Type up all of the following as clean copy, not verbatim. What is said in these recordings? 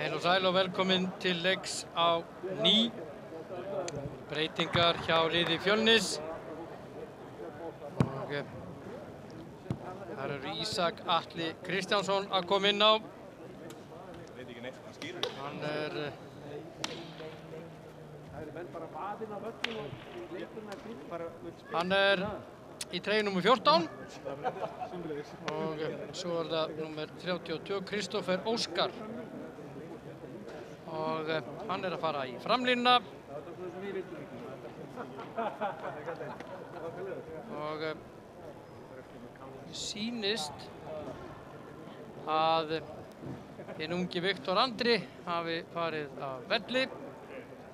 Heil og sæl og velkomin til leiks á ný. Breytingar hjá liði Fjölnis. Og þar eru Ísak Atli Kristjánsson að koma inn á. Hann er í treyju númer 14 og svo er það númer 32, Kristoffer Óskar. Og hann er að fara í framlínuna. Og sýnist að hinn ungi Viktor Andri hafi farið af velli.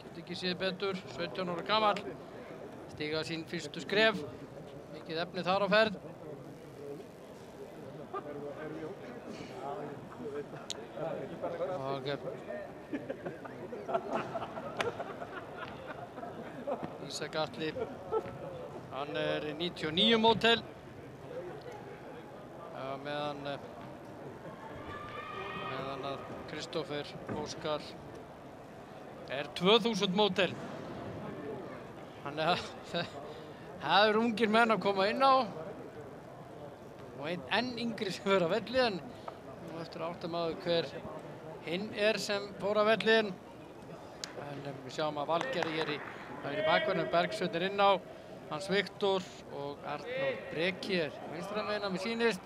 Get ekki séð betur, 17 ára gamall. Stíga sín fyrstu skref. Mikið efni þar á ferð. Og Ísak Atli, hann er 99 módel, meðan að Kristoffer Óskar er 2000 módel. Þannig að það eru ungir menn að koma inn á og enn yngri sem verður á velli, en nú eftir að átta maður hver hinn er sem fór á vellin. En við sjáum að Valgerði er í bakverðinu, Bergsveinn er inn á, Hans Viktor og Arnór Breki er vinstra megin mér sýnist.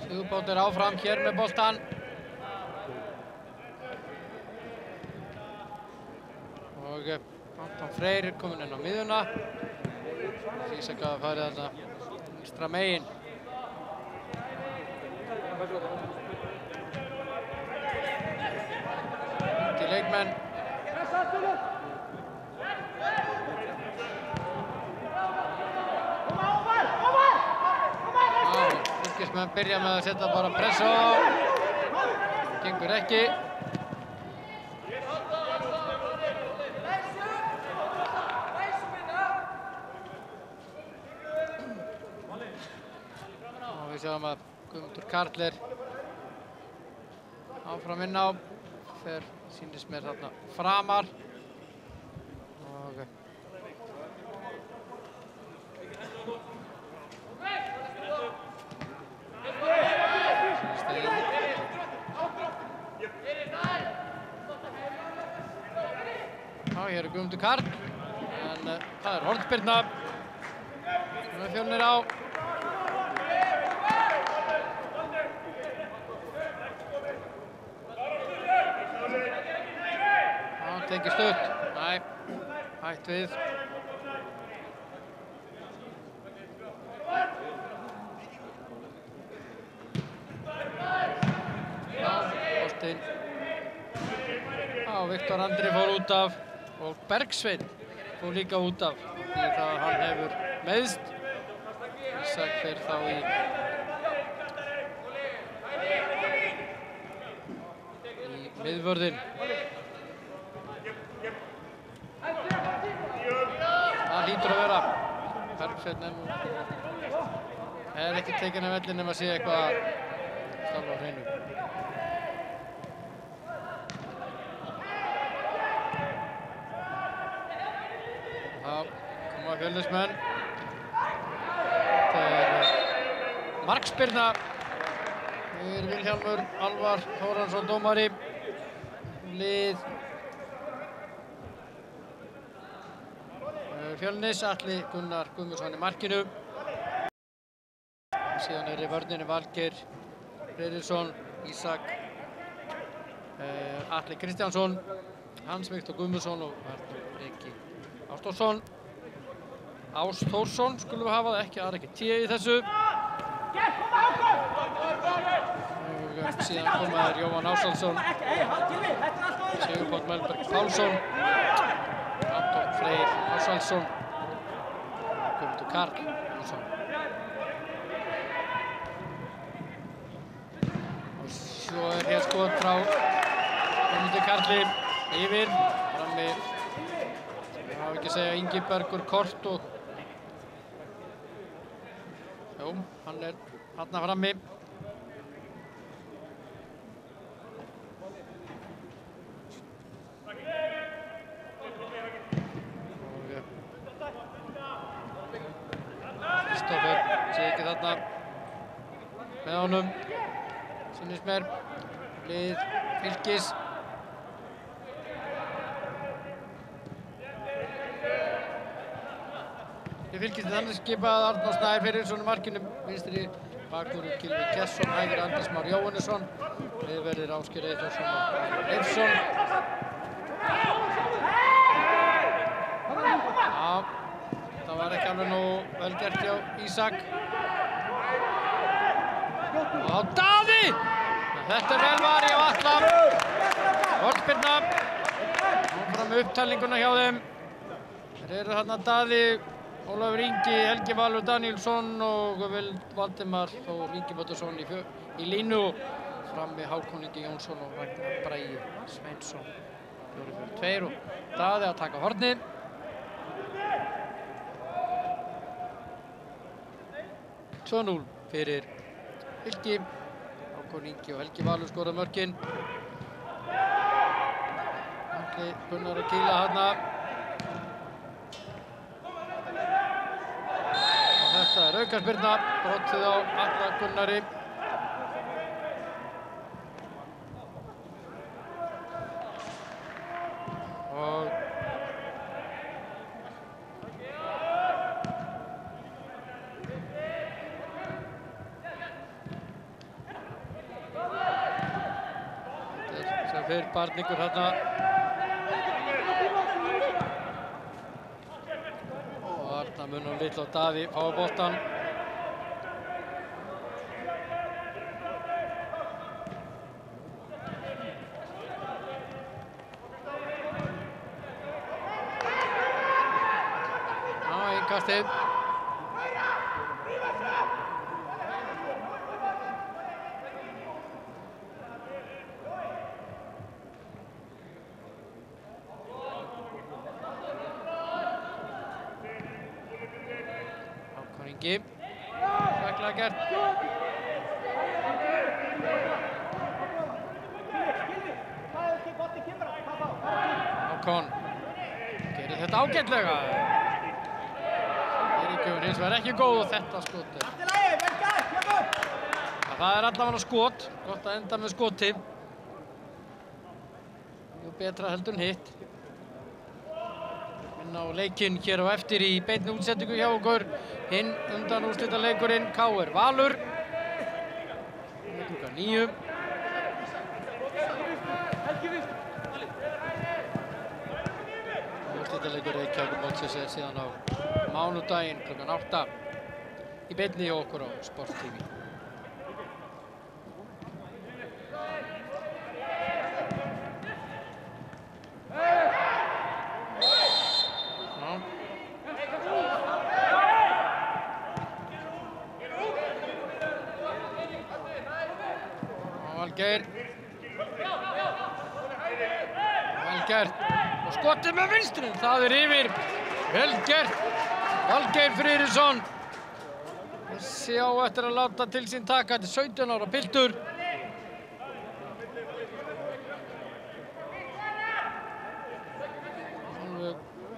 Sigurbót er áfram hér með boltann. Og Anton Freyr er kominn inn á miðjuna. Ísak að farið þarna vinstra megin. Til leikmenn. Fylkismenn byrja með að setja bara pressu á. Gengur ekki. Og við sjáum að Guðmundur Karl er áfram inn á. Fer sýnist mér þarna framar. Og hér er Guðmundur Karl, en það er hornspyrna. Nú er Fjölnir á. Tekið stutt. Nei, hætt við. Boltinn. Viktor Andri fór út af og Bergsveinn fór líka út af því að hann hefur meiðst. Ísak fer þá í miðvörðinn. Það hlýtur að vera. Bergsveinn er ekki tekinn af velli nema að sé eitthvað stafla á hreinu. Það koma Fjölnismenn. Þetta er markspyrna. Vilhjálmur Alvar Þóransson dómari. Lið Fjölnis, Atli Gunnar Guðmundsson í markinu. Síðan er í vörninni Valgeir Friðriksson, Ísak Atli Kristjánsson, Hans Viktor Guðmundsson og Arnór Breki Ástórsson. Ástórsson skulum við hafa það, ekki, það er ekki T í þessu. Og síðan komaður Jóhann Ásalsson, Sigurpáll Melberg Pálsson, Anton Freyr Ásalsson, Guðmundur Karl Jónsson. Svo hér skot frá Guðmundi Karli yfir, frammi, ég má ekki segja Ingibergur Kort og jú, hann þarna frammi. Kristoffer sé ekki þarna með honum, sýnist mér, lið Fylkis. Fylkis þannig skipað Arnór Snær Friðriksson í markinu, vinstri bakvörður Gylfi Gesson, hægri Andrés Már Jóhannesson, miðverðir Ásgeir Eyþórsson og Leifsson. Já, það var ekki alveg nú vel gert hjá Ísak. Og Daði! Þetta vel var í Atla. Hornspyrna. Áfram upptalninguna hjá þeim. Þeir eru þarna Daði, Ólafur Ingi, Helgi Valur Danielsson og Valdimar Þór Ingimundarson í línu. Frammi Hákon Ingi Jónsson og Ragnar Bragi Sveinsson. 4-4-2 og Daði að taka hornið. Fyrir Fylki. Hákon Ingi og Helgi Valur skoraði mörkin. Atli Gunnar að kýla þarna. Og þetta aukaspyrna, brotið á Atla Gunnari. Og fyrir barningur þarna og þarna munum litla á Daði fá boltan. Já, innkastið. Svaklega gert. Hákon gerir þetta ágætlega. Fyrirgjöfin hins vegar ekki góð og þetta skot það er allavega skot. Gott að enda með skoti. Jú betra heldur en hitt. Á leikinn hér á eftir í beinni útsetningu hjá okkur. Hinn undanúrslitaleikurinn KR Valur. Klukkan 9. Úrslitaleikur Reykjavíkurmótsins er síðan á mánudaginn klukkan 8 í beinni hjá okkur á Sport TV. Valgeir. Vel gert. Og skotið með vinstrin. Það er yfir. Vel gert. Valgeir Friðriksson. Sjá eftir að láta til sín taka. Þetta er 17 ára piltur.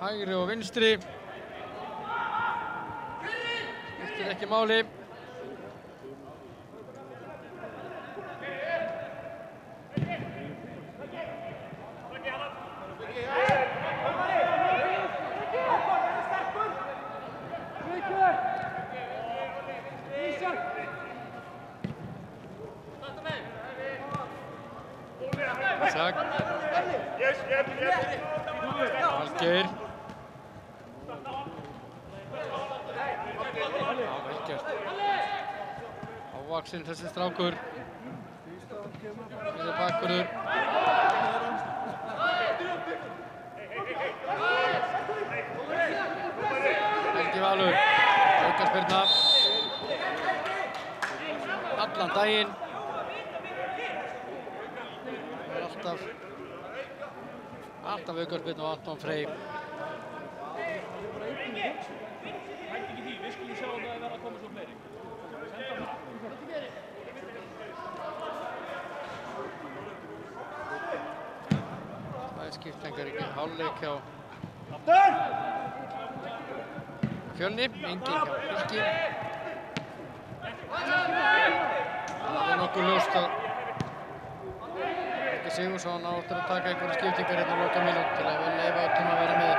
Hægri og vinstri. Skiptir ekki máli. Ísak. Valgeir. Já, vel gert. Ávaxinn þessi strákur. Þetta er bakvörður. Helgi Valur. Aukaspyrna. Allan daginn. Alltaf aukaspyrna á Anton Freyr. Það skiptingar ekki hálfleik hjá Fjölni, engin hjá Fylki. Það er nokkuð ljóst að Helgi Sigurðsson áttur að taka einhverja skiptingar hérna á lokamínútu til að vel leyfa öllum að vera með.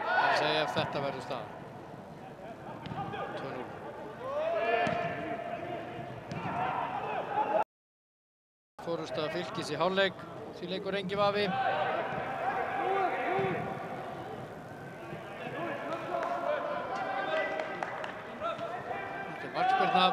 Það er að segja ef þetta verður staðan. 2-0. Forusta Fylkis í hálfleik, því leikur engin vafi. Þetta er markspyrna.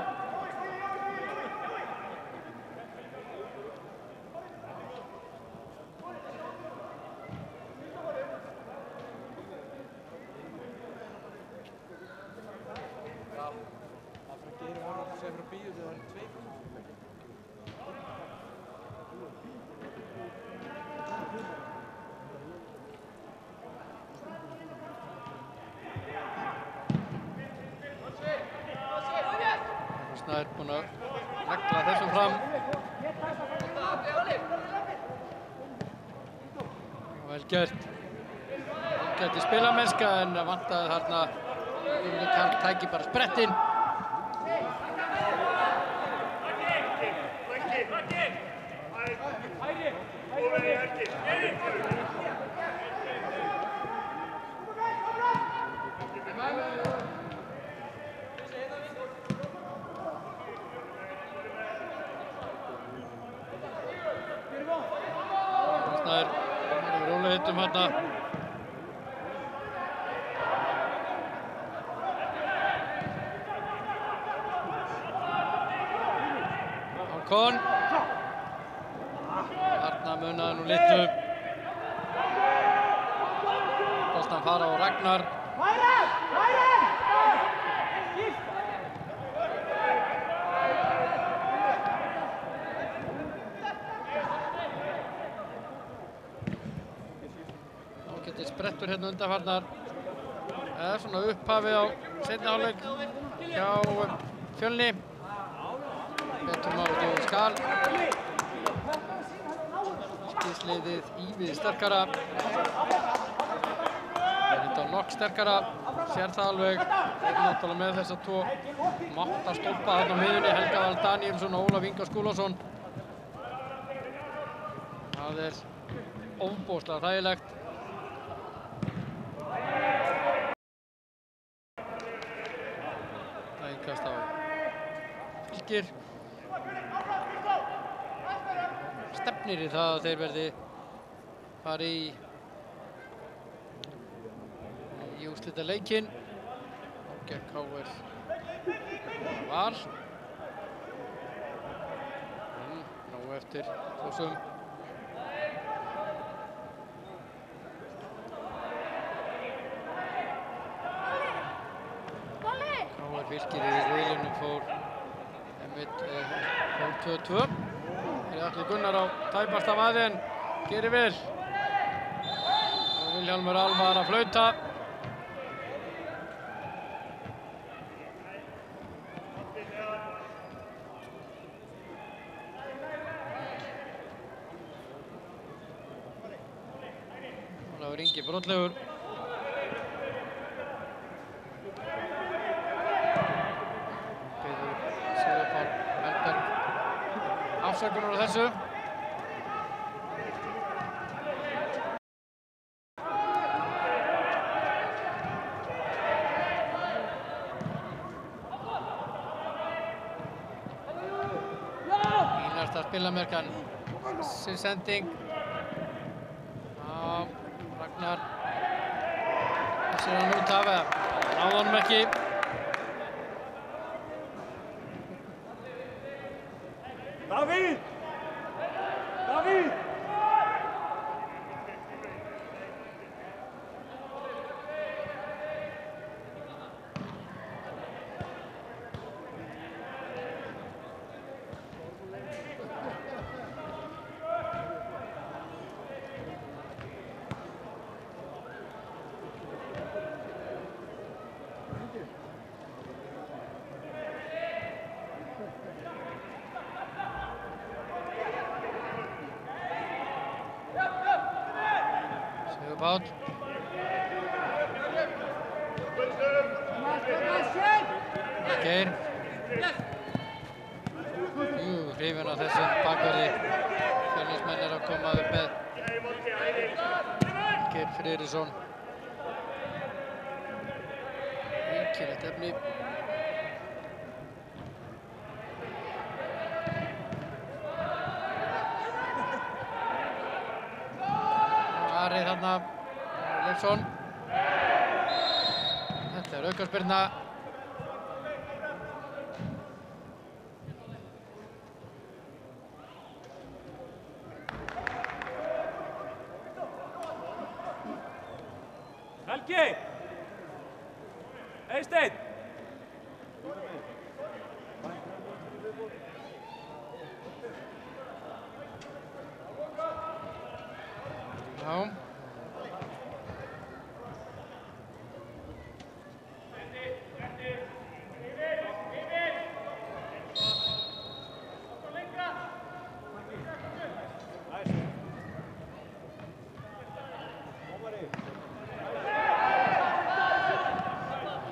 Snær búinn að negla þessu fram. Vel gert. Vel gert í spilamennska en vantaði þarna Gunnar Karl tæki bara sprettinn. Snær er rólegheitum þarna. Hákon. Þarna munaði nú litlu. Boltan fara á Ragnar. Ágætis sprettur hérna undanfarnar. Eða svona upphafi á seinni hálfleik hjá Fjölni. Betur Már Dóri skal. Skíðsliðið ívið sterkara. Þetta nokk sterkara. Sér það alveg. Þeir eru náttúrulega með þessa tvo mátta stólpa þarna á miðjunni. Helga Val Danielsson og Ólaf Inga Skúlason. Það er ofboðslega hræðilegt. Það er innkast á Fylkir. Stefnir í það að þeir verði fari í úrslitaleikinn. Gegn KR Val. Nú eftir þessum. KR Fylkir í riðlinum fór 2-2. Atli Gunnar á tæpasta vaði en gerir vel. Og Vilhjálmur Alvar að flauta. Ólafur Ingi brotlegur. Biður Sigurpál Melberg afsökunar á þessu. Fínasta spilamerkan. Sending á Ragnar. Sér hann út af eða náði honum ekki. Davíð! Davíð! Páll. Geir. Hrifinn af þessum bakverði. Fjölnismenn að koma upp með Geir Friðriksson. Einkennilegt efni. Ari þarna, Leifsson. Þetta aukaspyrna. Helgi! Eysteinn! Já.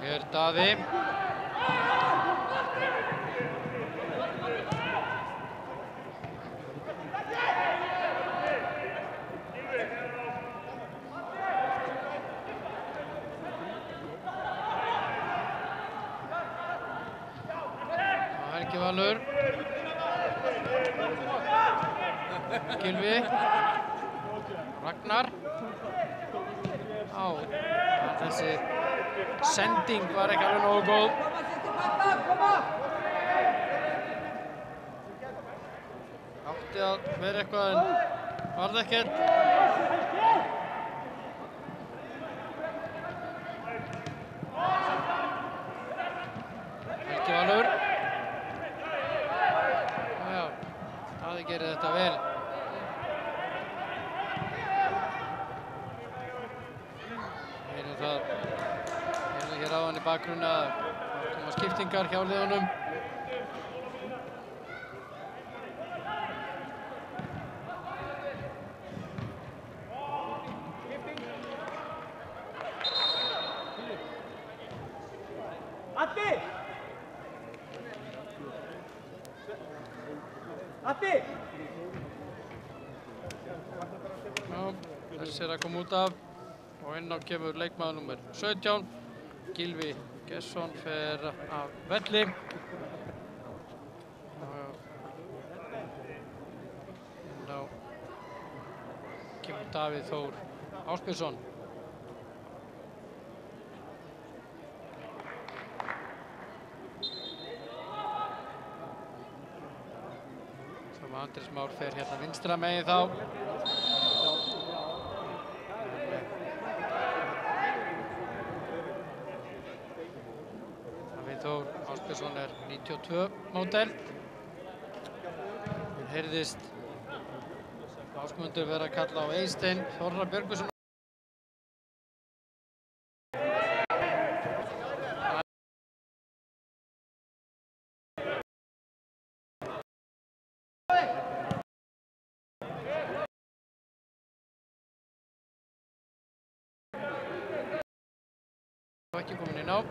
Hér Daði. Helgi Valur. Gylfi. Ragnar. Á, þessi sending var ekki alveg nógu góð. Átti að vera eitthvað en var það ekkert. Helgi Valur. Já, Daði gerir þetta vel. Það hér áðan í bakgrunni að koma skiptingar hjá liðunum. Atti! Atti! Já, þessi að koma út af. Og inn á kemur leikmaður númer 17, Gylfi Gesson fer af velli. Inn á kemur Davíð Þór Ásbjörnsson. Sem Andrés Már fer hérna vinstra megin þá. Þór Ásbjörnsson er 92 módel. Mér heyrðist Ásmundur vera að kalla á Eysteinn Þorra Björgvinsson. Ekki komin inn á.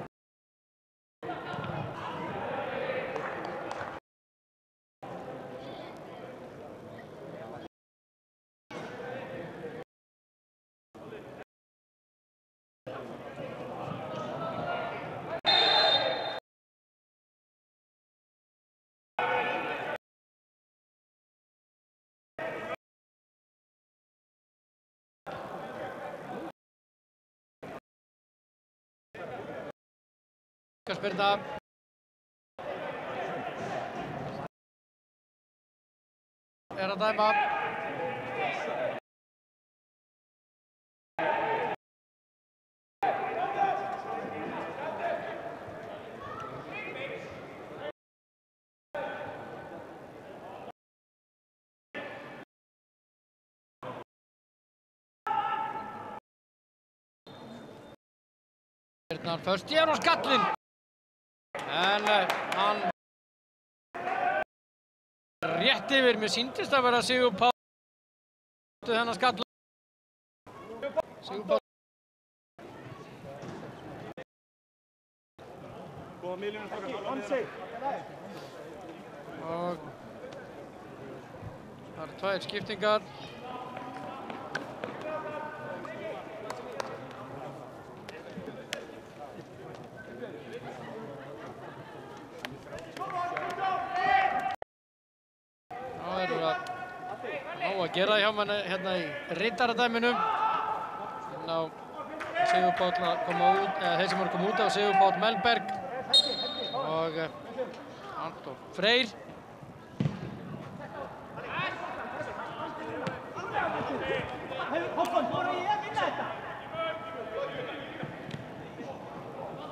Spyrna. Er að dæma. Spyrnan först igen og skallinn. En hann rétt yfir, mér sýndist að vera Sigur Páll þennan skalla Sigurpáll. Góða miðlunum strákar. Og það eru 2 skiptingar. Það eru að gera hjá manni hérna í rittaradæminu. Ná Sigurpáll að koma út, eða þeir sem voru að koma út af Sigurpáll Melberg og Anton Freyr. Håkon, voru ég að vinna þetta?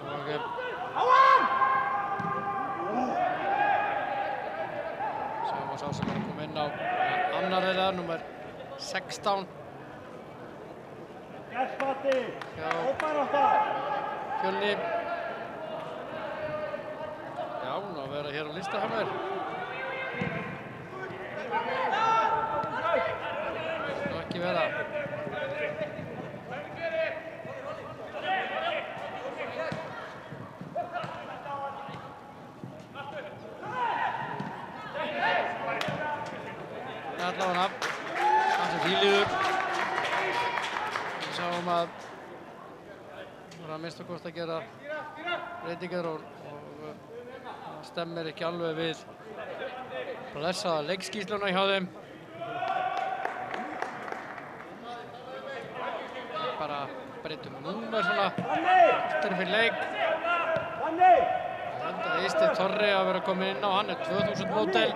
Og sjáum að sá sem er að koma inn á annar þeirra, númer 16. Gjerspati, óbarátta. Fjölni. Já, hún á að vera hér á Listahammer. Það má ekki vera. Allavega hans er fíliður. Við sáum að það var að minnsta kosti að gera breytingar og það stemmir ekki alveg við blessaða leikskýrsluna hjá þeim. Bara breytum númer svona eftir fyrir leik. Þetta er Eysteinn Þorri að vera komin inn á, hann er 2000 módel.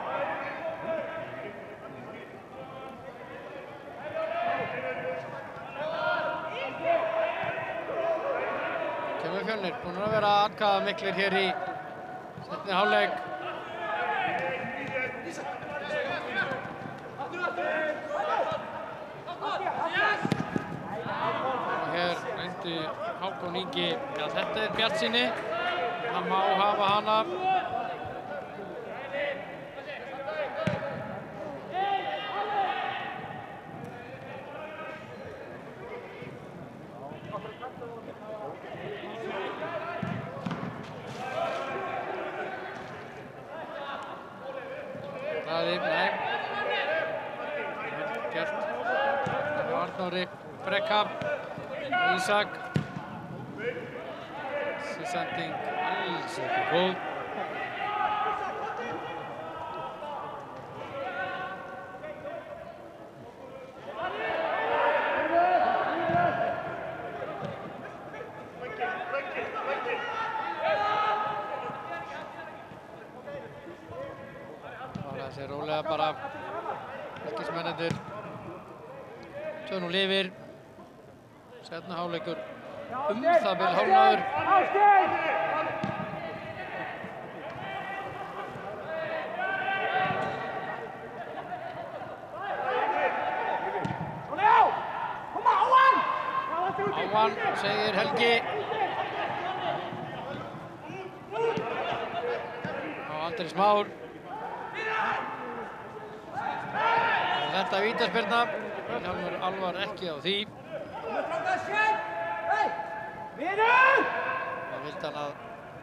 Kemur Fjölnir, búin að vera atkvæðamiklir hér í seinni hálfleik. Og hér reyndi Hákon Ingi, já þetta er bjartsýni, hann má hafa hana. Nei, gert hjá Arnóri Brekka, Ísak. Þessi sending alls ekki góð. Þessi rólega bara fylkismennirnir 2-0 yfir. Seinni hálfleikur það bil hálfnaður. Ávan, segir Helgi. Og Andri Smár. Þetta er vítaspyrna, Hjálmar Alvar ekki á því. Það vildi hann að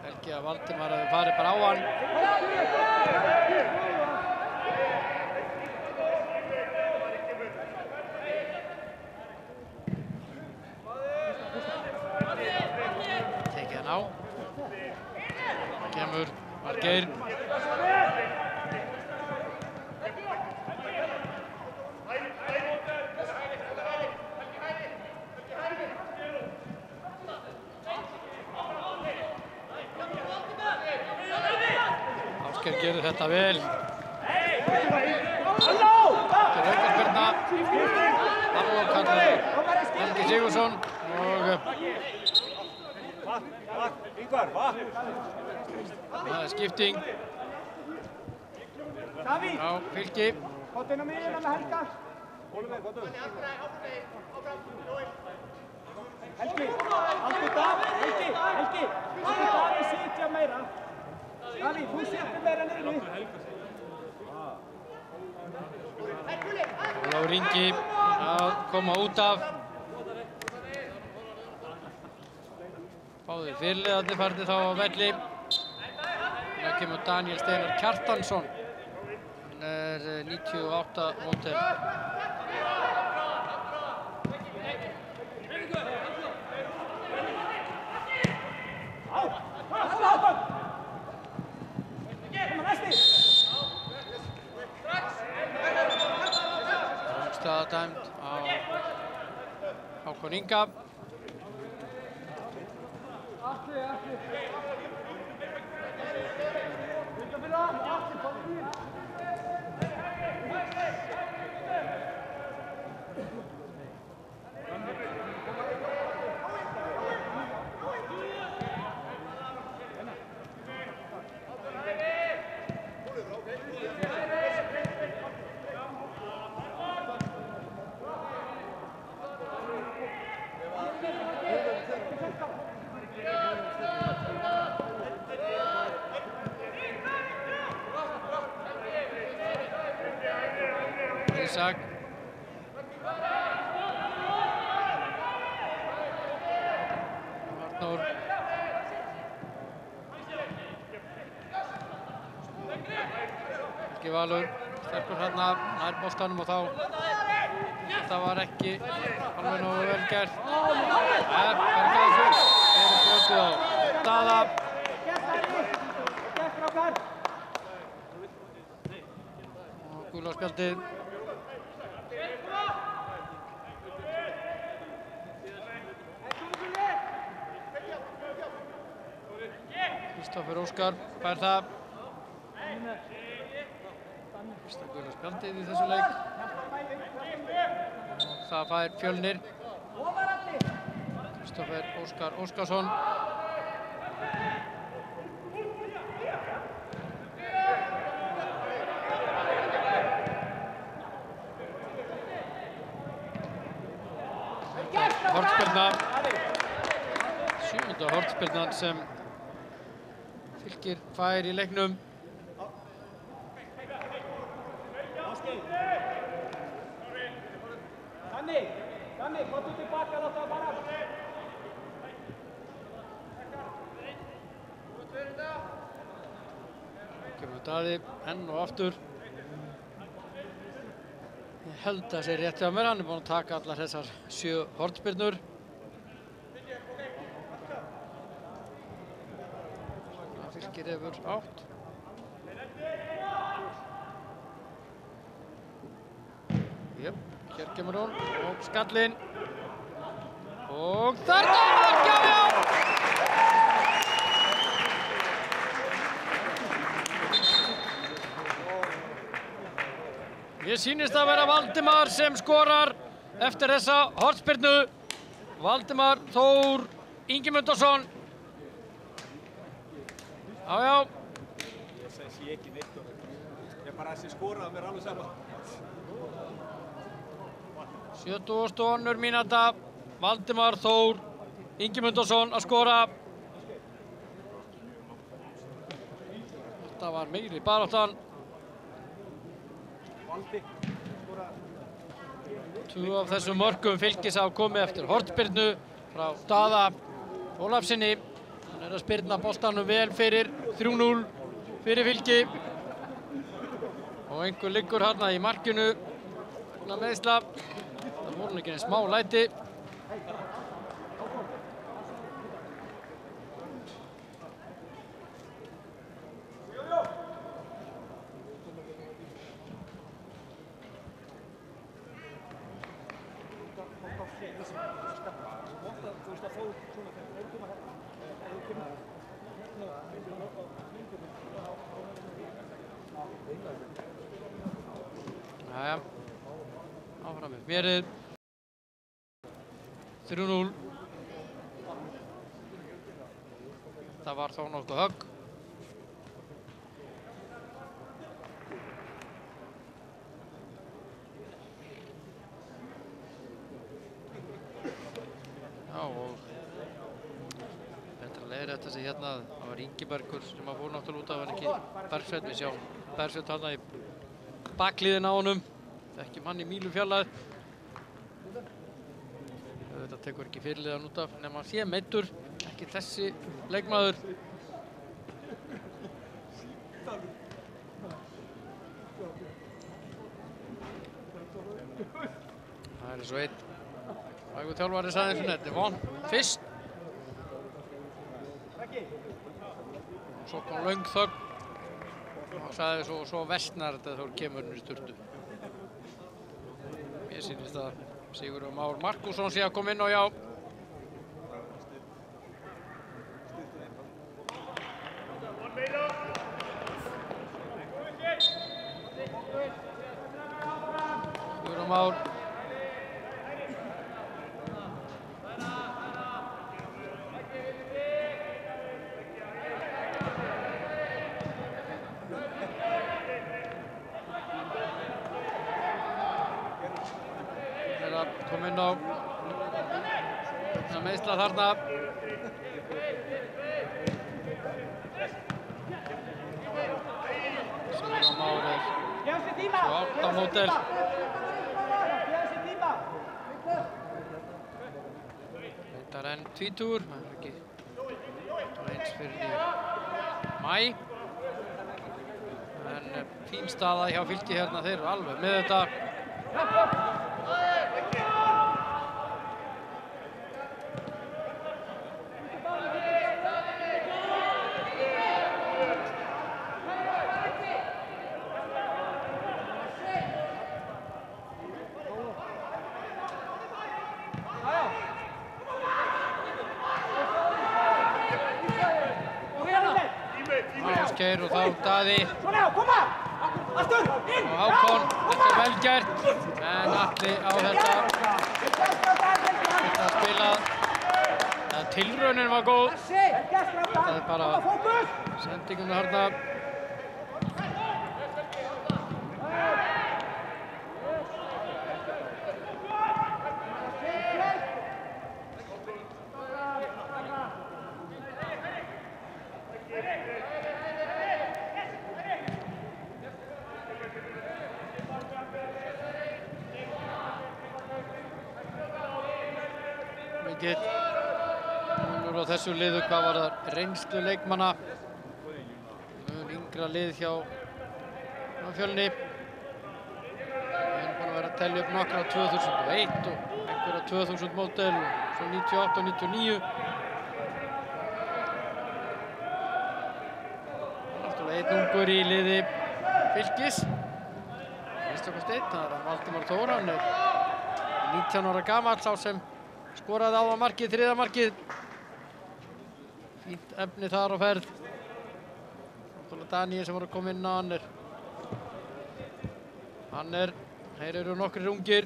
Helgi að Valdimar hefði farið bara á hann. Tekið hann á. Kemur Margeir. Ásgeir gerir þetta vel. Þetta er aukaspyrna. Halló kallar Helgi Sigurðsson og það er skipting. Já, Fylki. Kottin á miðjuna með Helga. Helgi, Aldur Davíð, Helgi, Aldur Davíð sitja meira. Davíð, þú situr meira niðri. Ólafur Ingi að koma út af. Báðir fyrirliðarnir farnir þá á velli. Hérna kemur Daniel Steinar Kjartansson. Hann er 98 módel. Röngstaða dæmd á Hákon Inga. Ísak. Arnór. Helgi Valur, sterkur hérna, nær boltanum og þá þetta var ekki alveg nógu vel gert. Bergaðsson er brotið á Daða. Og gula spjaldið. Kristoffer Óskar fær það. Fyrsta gula spjaldið í þessu leik. Og það fær Fjölnir. Kristoffer Óskar Óskarsson. Hornspyrna. 7. hornspyrnan sem Fylkir fær í leiknum. Danni, komdu tilbaka, láta það bara. Kemur Daði enn og aftur. Ég held að það sé rétt hjá mér, hann er búinn að taka allar þessar 7 hornspyrnur. Fylkir hefur 8. Jöp, hér kemur hún og skallinn. Og þarna er markið, já! Mér sýnist að vera Valdimar sem skorar eftir þessa hornspyrnu. Valdimar Þór Ingimundarson. Já, já. Ég sé ekki neitt. Ég bara þessi skoraði mér alveg saman. 72. mínúta. Valdimar Þór Ingimundarson að skora. Þetta var meiri baráttan. 2 af þessum mörkum Fylkis hafa komið eftir hornspyrnu frá Daða Ólafssyni. Hann er að spyrna boltanum vel fyrir 3-0 fyrir Fylki. Og einhver liggur hérna í markinu vegna meiðsla. Það voru ekki eins smá læti. Jæja, áfram með smérið. 3-0. Það var þó nokkuð högg. Já, og betra leiðir þetta sig hérna. Það var Ingibergur sem að fór náttúrulega út af, en ekki Bergsveinn. Við sjáum Bergsveinn hana í bakliðin á honum. Þekkjum hann í mílufjarlægð. Þetta tekur ekki fyrirliðan út af nema hann sé meiddur. Ekki þessi leikmaður. Það er svo einn. Ægur þjálfari sagði eins og þetta er von fyrst. Svo kom löng þögn. Og sagði svo versnar þetta þegar kemur í sturtu. Mér sýnist að Sigurður Már Markússon sé að koma inn á já. Sigurður Már. Kom inn á meiðsla þarna. Sigurður Már er 28 módel. Reyndar enn tvítugur, það er ekki eins fyrir í maí. En fín staða hjá Fylki hérna, þeir eru alveg með þetta. Ásgeir og þá Daði og Hákon, þetta er vel gert en Atli á þetta spilað. Tilraunin var góð, þetta er bara sendinguna þarna. Munur á þessu liðu hvað var það reynslu leikmanna. Mun yngra lið hjá Fjölni. Við erum búin að vera að telja upp nokkra 2001 og einhverja 2000 módel og svo 98 og 99. Náttúrulega einn ungur í liði Fylkis. Minnstakosti einn, það er Valdimar Þór, hann er 19 ára gamall, sá sem skoraði á það markið, þriðja markið. Fínt efni þar á ferð. Náttúrulega Daníel sem var að koma inn á þeir eru nokkrir ungir.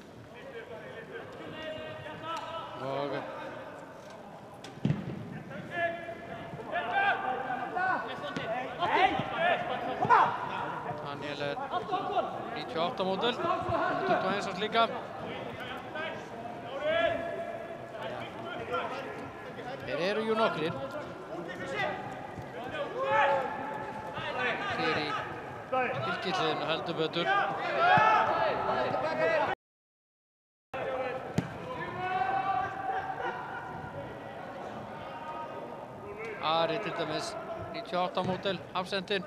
Og Daníel er 98 módel, 21 árs líka. Þeir eru jú nokkrir. Hér í Fylkisliðinu heldur betur. Ari til dæmis 98 módel, hafsendinn.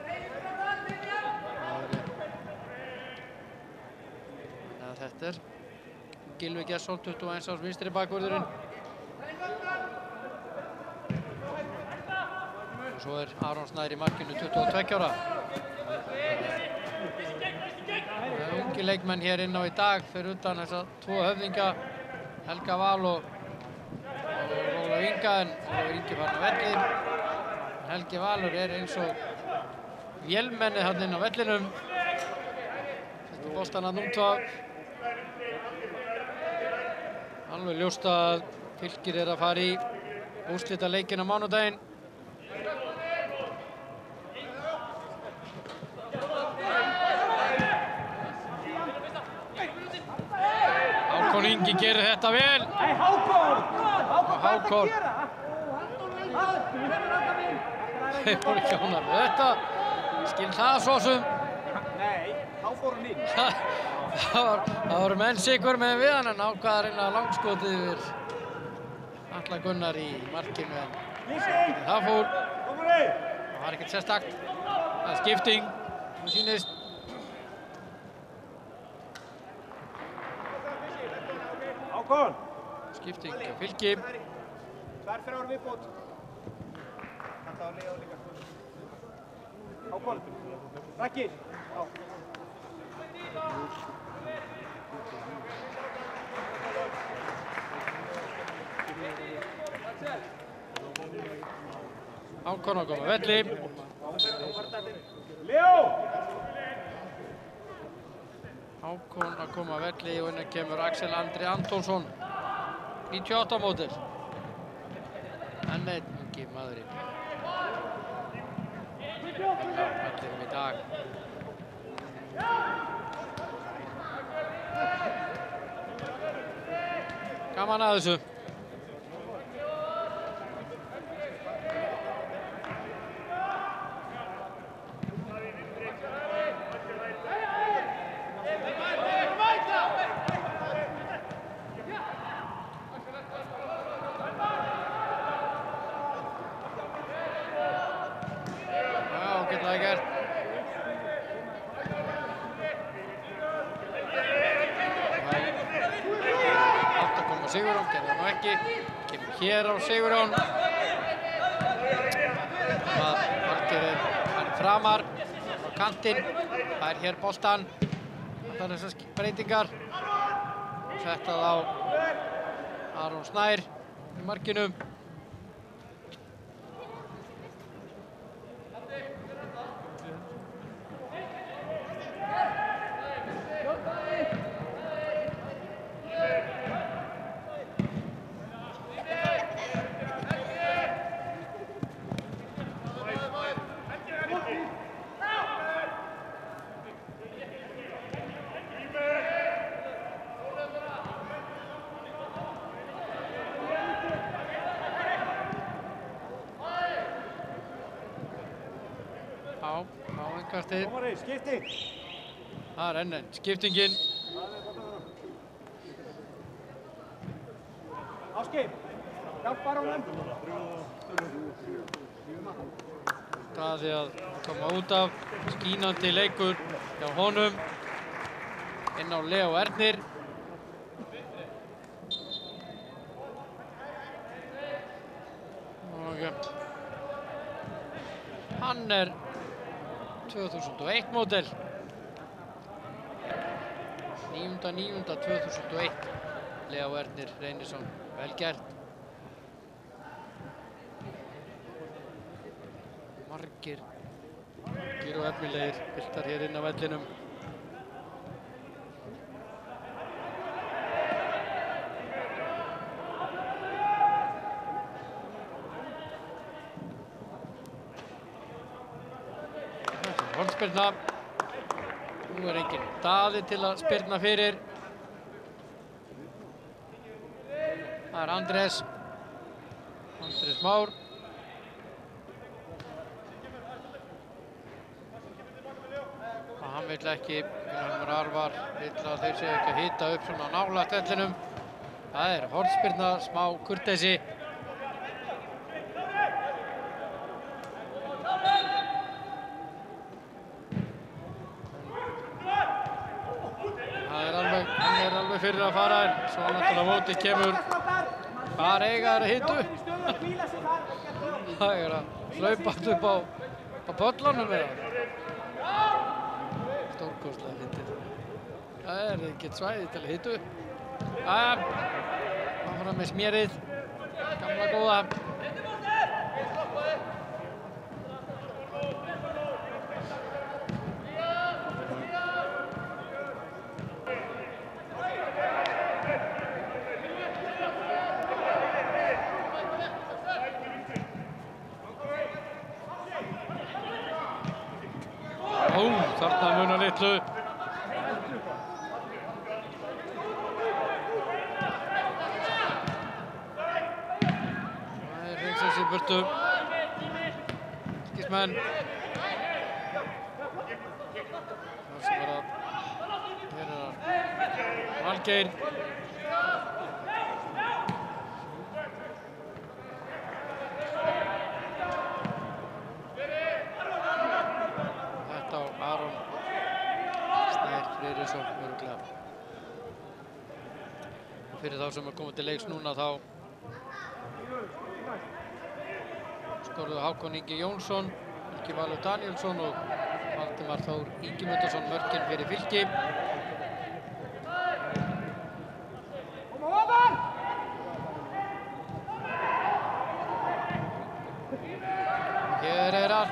Þetta er Gylfi Gesson, 21 árs vinstri bakvörðurinn. Og svo er Aron Snær í markinu, 22 ára. Það er ungi leikmenn hér inn á í dag fyrir utan þessa tvo höfðingja, Helga Val og Ólaf Inga, en Ólafur Ingi farin á vellinn. Helgi Valur er eins og vélmennið hann inn á vellinum. Þetta boltan að númtva. Alveg ljóst að Fylkir er að fara í úrslitaleikinn á mánudaginn. Hákon Ingi gerir þetta vel. Nei, Hákon! Hákon. Þeir voru ekki ánægðir með þetta. Skil það svo sem. Nei, þá fór hann inn. Það voru menn sigur með við hann en ákvað að reyna langskotið yfir Atla Gunnar í markinu. Það fór. Það var ekkert sérstakt. Það er skipting. Það sýnist. Hákon. Skipting á Fylki. 2-3 viðbót. Þetta á Leo líka. Hákon. Raggi. Já. Hákon að koma velli. Leo! Hákon að koma velli og inn kemur Axel Andri Antonsson. 98 módel. Enn einn ungi maðurinn. Vellinum í dag. Gaman að þessu. Sigurjón gerði það nú ekki, kemur hér á Sigurjón. Valgeir er framar á kantinn, fær hér boltan. Þetta er þessar breytingar. Setta það á Aron Snær í markinu. Skipting. Það er enn skiptingin. Ásgeir, hjálpar honum. Daði að koma út af, skínandi leikur hjá honum. Inn á Leo Ernir. Og hann er 2001 módel. 9.9.2001. Leo Ernir Reynisson. Vel gert. Margir og efnilegir piltar hér inn á vellinum. Hornspyrna. Nú er enginn Daði til að spyrna fyrir. Það er Andrés Már. Og hann vill ekki, Vilhjálmur Arvar vill að þeir séu ekki að hita upp svona nálægt vellinum. Það er hornspyrna, smá kurteisi. Fyrir að fara en svo náttúrulega mótið kemur. Hvar eiga þeir að hitu? Það er að hlaupast upp á pöllunum eða. Stórkostlega hitið. Það er ekkert svæði til að hitu. Áfram með smjörið. Gamla góða. Þarna munar litlu. Það er hreinsað sér burtu. Fylkismenn. Það sem er að Valgeir. Friðriksson örugglega. Fyrir þá sem er komið til leiks núna þá skoruðu Hákon Ingi Jónsson, Helgi Valur Danielsson og Valdimar Þór Ingimundarson mörkin fyrir Fylki. Hér er hann.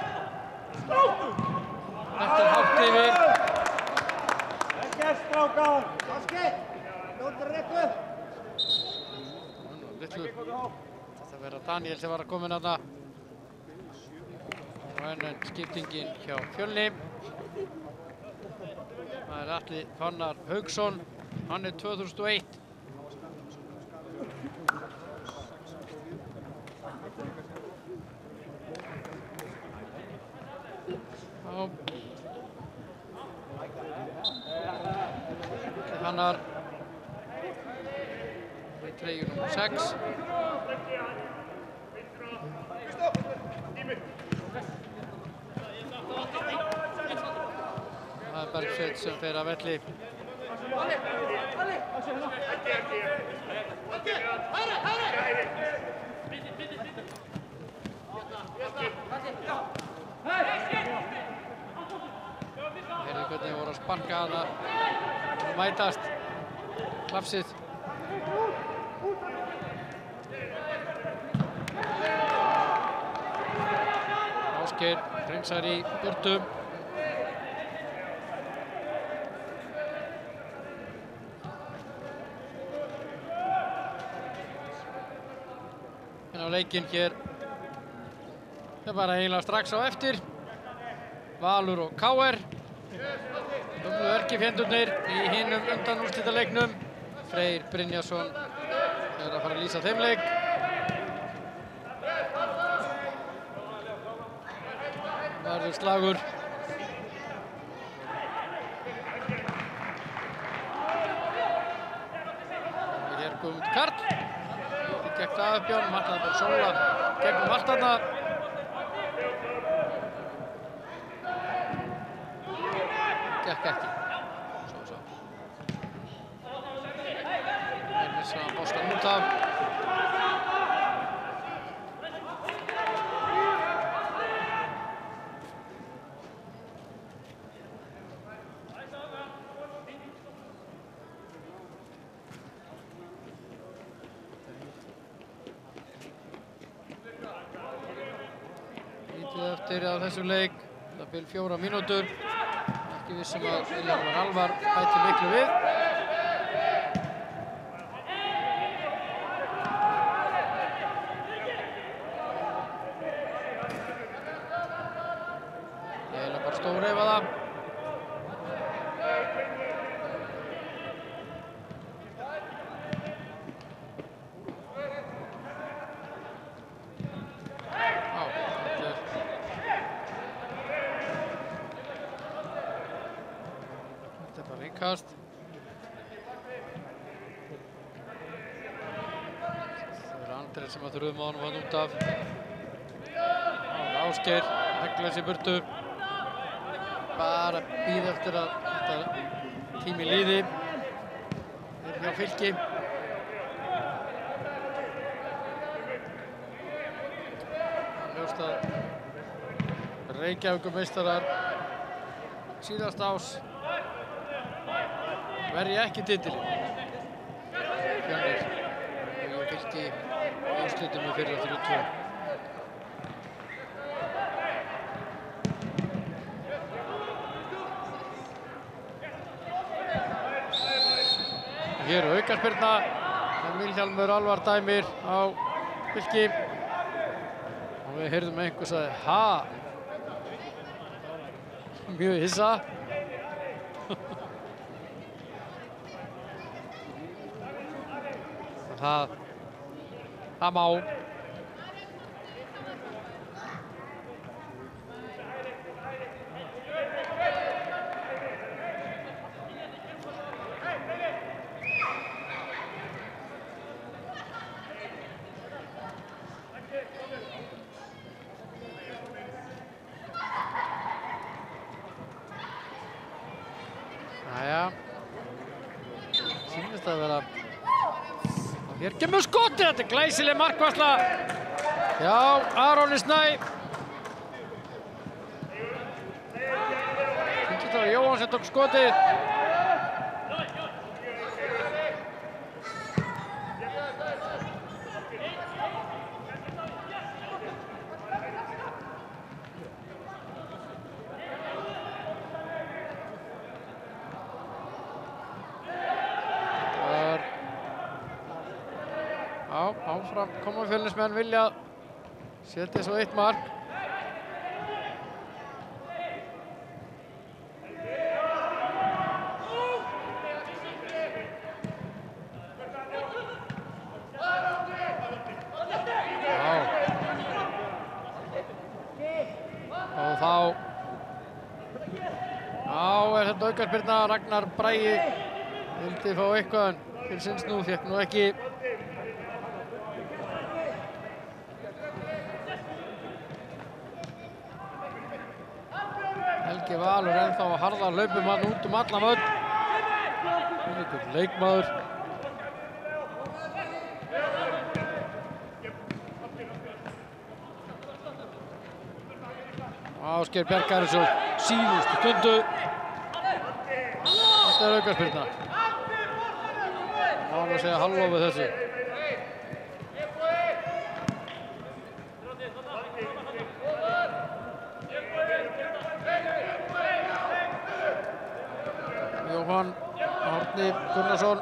Þetta er hátt yfir. Ekkert strákar. Litlu. Þetta verður Daniel sem var að koma inn þarna. Og enn skiptingin hjá Fjölni. Það er Atli Fannar Hauksson. Hann er 2001. Fannar í treyju nr. 6. Það er Bergsveit sem fer af velli. Heyrðu hvernig voru að sparka hana og mætast. Klapsið. Ásgeir hreinsar í burtu. Inn á leikinn hér. Það er bara eiginlega strax á eftir. Valur og KR. Gömlu erkifjendurnir í hinum undanúrslitaleiknum. Freyr Brynjarsson er að fara að lýsa þeim leik. Verður slagur. Og hér Guðmund Karl. Þetta gekk það upp Jón, markaði bara sóla gegnum allt þarna. Gekk ekki. Svo. Þeir missa boltann út af. Lítið eftir á þessum leik. Það bil 4 mínútur. Ekki vissum að Vilhjálmur Alvar bæti miklu við. Ég er bara stórreifa það. Kast. Það er Andrið sem að þurfum á honum að út af. Ásgeir, heglaðs í burtu. Bara bíða eftir að þetta tími líði. Er hjá Fylki. Ljóst að Reykjavíkurmeistarar síðasta ás verði ekki titilinn. Fjölnir og Fylki í úrslitum í fyrra 3-2. Hér er aukaspyrna sem Vilhjálmur Alvar dæmir á Fylki. Og við heyrðum einhver sagði ha. Mjög hissa. Það má. Jæja, Hér kemur skotið, þetta glæsileg markvarsla hjá Aroni Snæ. Þetta var Jóhann sem tók skotið. Áfram koma Fjölnismenn vilja setja svo 1 mark. Og þá er þetta aukaspyrna. Ragnar Bragi vildi fá eitthvað en fyrir sinn snúð fékk nú ekki. Helgi Valur ennþá að harða hlaupum hann út allan völl. Hvílíkur leikmaður. Ásgeir bjargar þessu síðustu stundu. Þetta er aukaspyrna. Má nú segja halló við þessu. Jóhann Árni Gunnarsson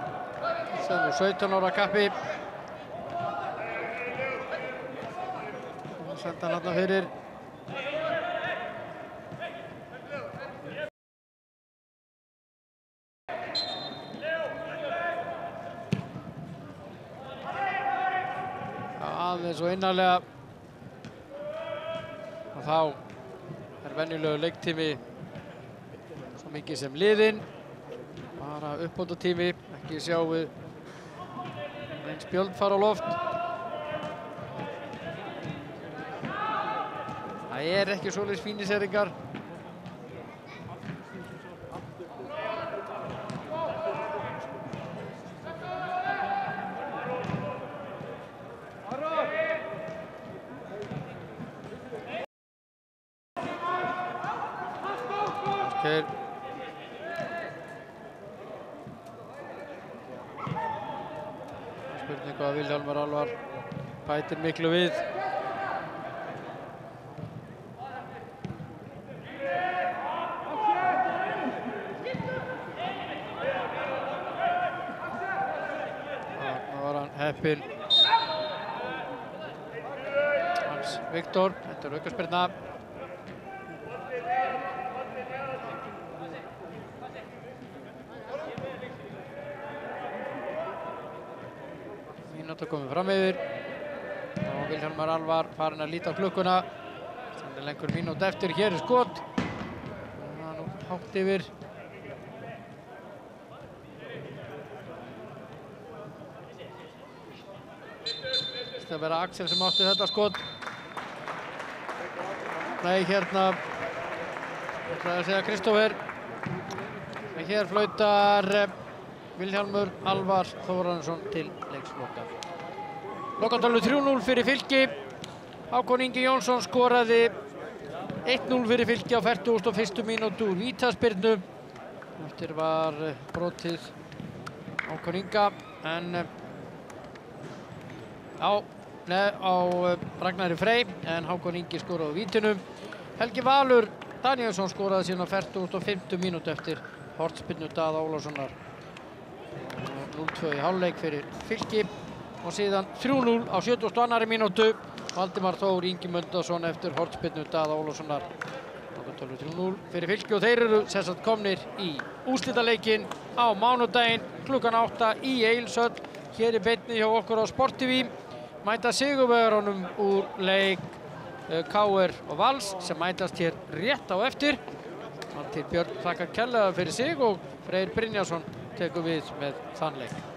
sem er 17 ára kappi. Og senda hann þarna fyrir. Aðeins og innarlega. Og þá er venjulegu leiktími svo mikið sem liðinn. Bara uppbótartími, ekki sjáum við nein spjöld fara á loft. Það er ekki svoleiðis fíniseringar. Ásgeir. Spurning hvað Vilhjálmur Alvar bætir miklu við. Þarna var hann heppinn. Hans Viktor, þetta er aukaspyrna. Mínúta komið fram yfir og Vilhjálmur Alvar farinn að líta á klukkuna. Þannig lengur mínúta eftir. Hér er skot. Það er nú hátt yfir. Þetta að vera Axel sem átti þetta skot. Nei, hérna ætlaði að segja Kristófer. En hér flautar Vilhjálmur Alvar Þórarinsson til leiksloka. Lokatölu 3-0 fyrir Fylki. Hákon Ingi Jónsson skoraði 1-0 fyrir Fylki á 41. mínútu úr vítaspyrnu. Eftir var brotið Hákon Inga en á Ragnari Frey en Hákon Ingi skoraði á vítinu. Helgi Valur Danielsson skoraði síðan á 45. mínútu eftir hornspyrnu Daða Ólafssonar. 0-2 í hálfleik fyrir Fylki og síðan 3-0 á 72. mínútu. Valdimar Þór Ingimundarson eftir hornspyrnu Daða Ólafssonar. 3-0 fyrir Fylki og þeir eru sem sagt komnir í úrslitaleikinn á mánudaginn klukkan 8 í Egilshöll. Hér í beinni hjá okkur á Sport TV. Mæta sigurvegarunum úr leik KR og Vals sem mætast hér rétt á eftir. Valtýr Björn þakkar kærlega fyrir sig og Freyr Brynjarsson tekur við með þann leik.